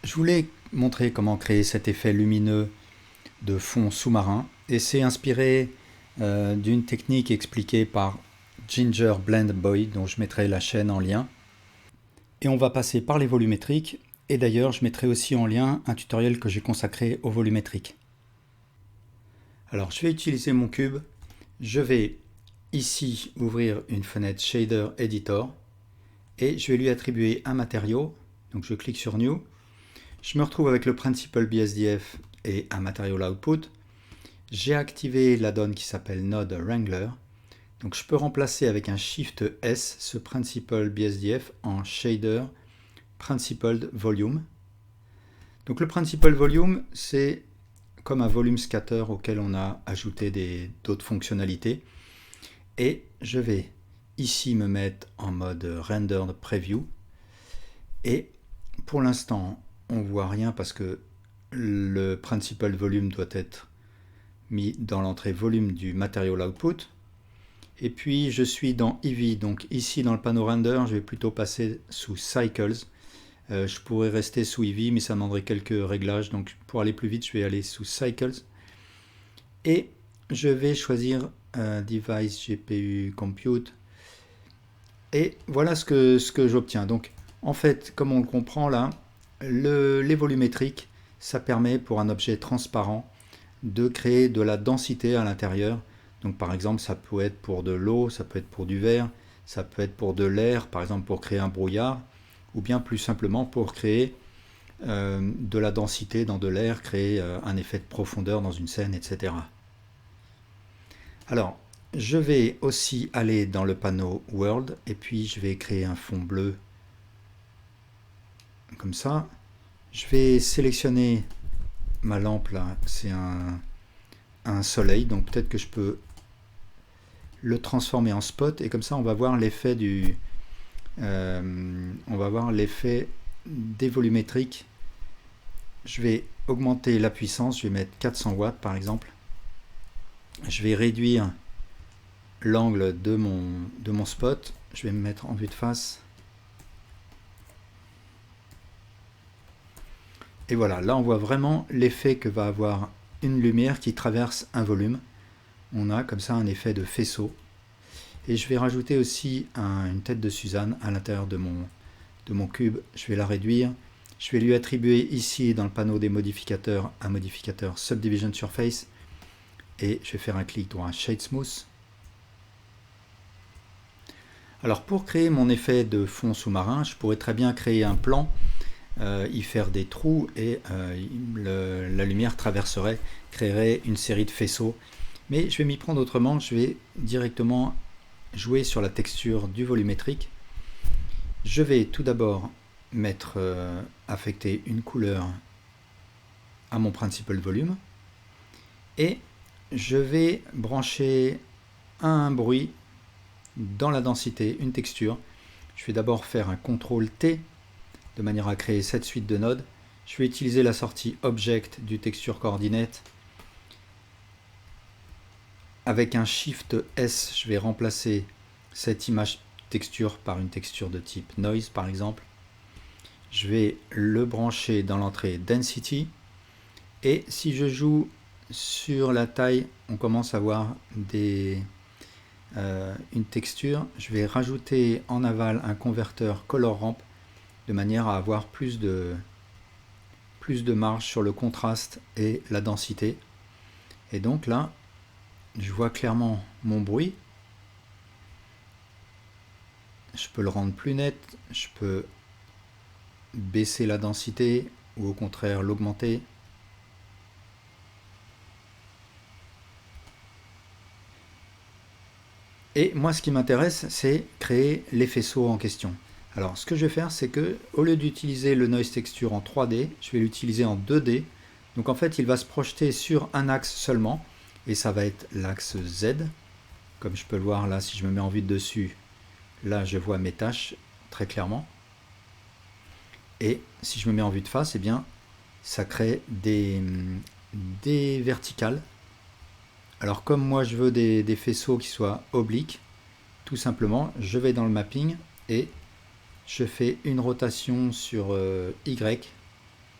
Je voulais montrer comment créer cet effet lumineux de fond sous-marin et c'est inspiré d'une technique expliquée par Ginger Blend Boy dont je mettrai la chaîne en lien. Et on va passer par les volumétriques et d'ailleurs je mettrai aussi en lien un tutoriel que j'ai consacré aux volumétriques. Alors je vais utiliser mon cube, je vais ici ouvrir une fenêtre Shader Editor et je vais lui attribuer un matériau, donc je clique sur New. Je me retrouve avec le Principled BSDF et un Material Output. J'ai activé l'add-on qui s'appelle Node Wrangler. Donc je peux remplacer avec un Shift S ce Principled BSDF en Shader Principled Volume. Donc le Principled Volume, c'est comme un volume scatter auquel on a ajouté d'autres fonctionnalités. Et je vais ici me mettre en mode Rendered Preview. Et pour l'instant, on ne voit rien parce que le Principled Volume doit être mis dans l'entrée volume du Material Output. Et puis je suis dans Eevee, donc ici dans le panneau Render, je vais plutôt passer sous Cycles. Je pourrais rester sous Eevee, mais ça demanderait quelques réglages, donc pour aller plus vite, je vais aller sous Cycles. Et je vais choisir Device GPU Compute. Et voilà ce que j'obtiens. Donc en fait, comme on le comprend là, les volumétriques, ça permet pour un objet transparent de créer de la densité à l'intérieur. Donc par exemple, ça peut être pour de l'eau, ça peut être pour du verre, ça peut être pour de l'air, par exemple pour créer un brouillard, ou bien plus simplement pour créer de la densité dans de l'air, créer un effet de profondeur dans une scène, etc. Alors, je vais aussi aller dans le panneau World, et puis je vais créer un fond bleu, comme ça. Je vais sélectionner ma lampe là, c'est un soleil, donc peut-être que je peux le transformer en spot, et comme ça on va voir l'effet des volumétriques. Je vais augmenter la puissance, je vais mettre 400 watts par exemple. Je vais réduire l'angle de mon spot, je vais me mettre en vue de face. Et voilà, là on voit vraiment l'effet que va avoir une lumière qui traverse un volume. On a comme ça un effet de faisceau. Et je vais rajouter aussi une tête de Suzanne à l'intérieur de mon cube. Je vais la réduire. Je vais lui attribuer ici dans le panneau des modificateurs un modificateur Subdivision Surface. Et je vais faire un clic droit Shade Smooth. Alors pour créer mon effet de fond sous-marin, je pourrais très bien créer un plan, y faire des trous et la lumière traverserait, créerait une série de faisceaux. Mais je vais m'y prendre autrement, je vais directement jouer sur la texture du volumétrique. Je vais tout d'abord affecter une couleur à mon Principled Volume et je vais brancher un bruit dans la densité, une texture. Je vais d'abord faire un CTRL T de manière à créer cette suite de nodes. Je vais utiliser la sortie Object du Texture Coordinate. Avec un Shift S, je vais remplacer cette image texture par une texture de type Noise par exemple. Je vais le brancher dans l'entrée Density. Et si je joue sur la taille, on commence à voir une texture. Je vais rajouter en aval un converteur Color Ramp de manière à avoir plus de marge sur le contraste et la densité. Et donc là, je vois clairement mon bruit. Je peux le rendre plus net, je peux baisser la densité ou au contraire l'augmenter. Et moi, ce qui m'intéresse, c'est créer les faisceaux en question. Alors, ce que je vais faire, c'est que au lieu d'utiliser le Noise Texture en 3D, je vais l'utiliser en 2D. Donc en fait, il va se projeter sur un axe seulement, et ça va être l'axe Z. Comme je peux le voir là, si je me mets en vue de dessus, là je vois mes tâches très clairement. Et si je me mets en vue de face, eh bien, ça crée des verticales Alors comme moi je veux des faisceaux qui soient obliques, tout simplement je vais dans le mapping et je fais une rotation sur Y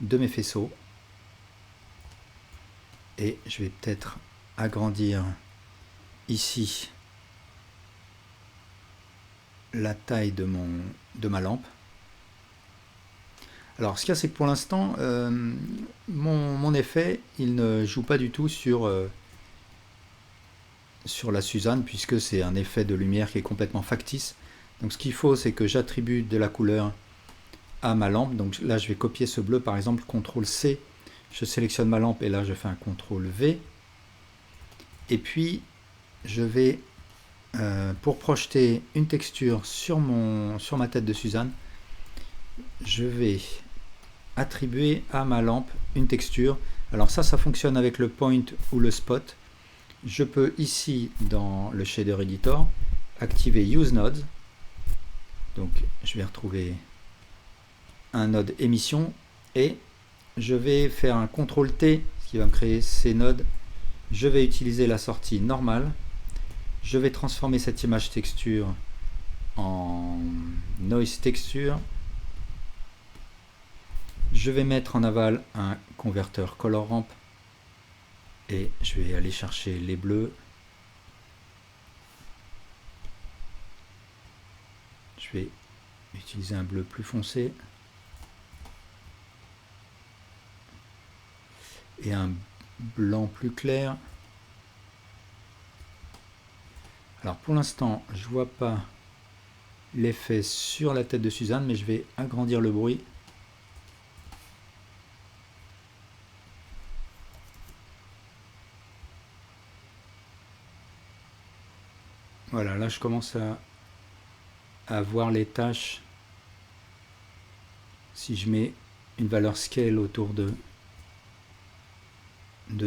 de mes faisceaux. Et je vais peut-être agrandir ici la taille de ma lampe. Alors ce qu'il y a, c'est que pour l'instant mon effet il ne joue pas du tout sur la Suzanne, puisque c'est un effet de lumière qui est complètement factice. Donc ce qu'il faut, c'est que j'attribue de la couleur à ma lampe. Donc là je vais copier ce bleu, par exemple, CTRL C, je sélectionne ma lampe et là je fais un CTRL V. Et puis je vais, pour projeter une texture sur ma tête de Suzanne, je vais attribuer à ma lampe une texture. Alors ça fonctionne avec le point ou le spot. Je peux ici, dans le shader editor, activer use nodes. Donc je vais retrouver un node émission et je vais faire un CTRL T, ce qui va me créer ces nodes. Je vais utiliser la sortie normale. Je vais transformer cette image texture en noise texture. Je vais mettre en aval un converteur color ramp et je vais aller chercher les bleus. Je vais utiliser un bleu plus foncé et un blanc plus clair. Alors pour l'instant je vois pas l'effet sur la tête de Suzanne, mais je vais agrandir le bruit. Voilà, là je commence à voir les tâches. Si je mets une valeur scale autour de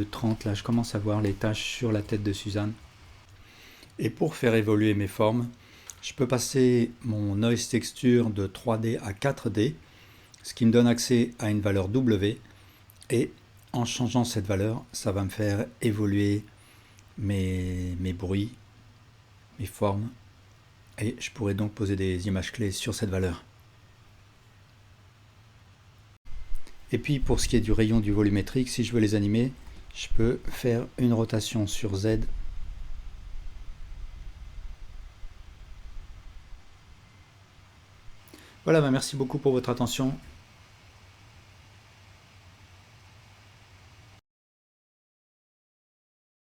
30, là je commence à voir les tâches sur la tête de Suzanne. Et pour faire évoluer mes formes, je peux passer mon noise texture de 3D à 4D, ce qui me donne accès à une valeur W, et en changeant cette valeur, ça va me faire évoluer mes bruits, mes formes, et je pourrais donc poser des images clés sur cette valeur. Et puis pour ce qui est du rayon du volumétrique, si je veux les animer, je peux faire une rotation sur Z. Voilà, merci beaucoup pour votre attention.